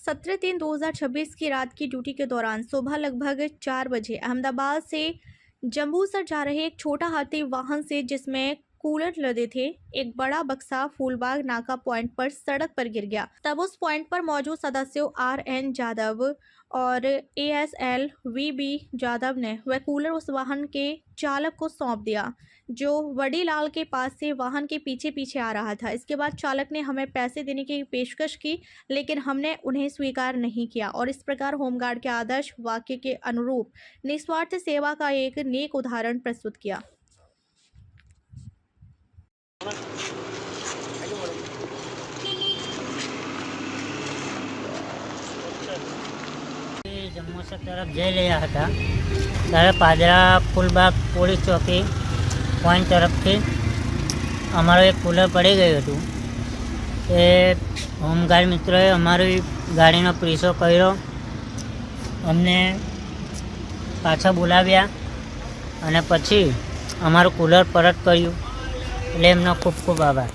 17/3/2026 की रात की ड्यूटी के दौरान सुबह लगभग 4 बजे अहमदाबाद से जम्बूसर जा रहे एक छोटा हाथी वाहन से जिसमें कूलर लदे थे, एक बड़ा बक्सा फूलबाग नाका पॉइंट पर सड़क पर गिर गया। तब उस पॉइंट पर मौजूद सदस्यों RN यादव और ASL VB यादव ने वह कूलर उस वाहन के चालक को सौंप दिया, जो वडीलाल के पास से वाहन के पीछे पीछे आ रहा था। इसके बाद चालक ने हमें पैसे देने की पेशकश की, लेकिन हमने उन्हें स्वीकार नहीं किया और इस प्रकार होमगार्ड के आदर्श वाक्य के अनुरूप निस्वार्थ सेवा का एक नेक उदाहरण प्रस्तुत किया। જંબુસર તરફ જઈ રહ્યા હતા ત્યારે પાદરા ફૂલબાગ પોલીસ ચોકી પોઈન્ટ તરફથી અમારું એક કૂલર પડી ગયું હતું। એ હોમગાર્ડ મિત્રોએ અમારી ગાડીનો પીછો કર્યો, અમને પાછા બોલાવ્યા અને પછી અમારું કૂલર પરત કર્યું, એટલે એમનો ખૂબ ખૂબ આભાર।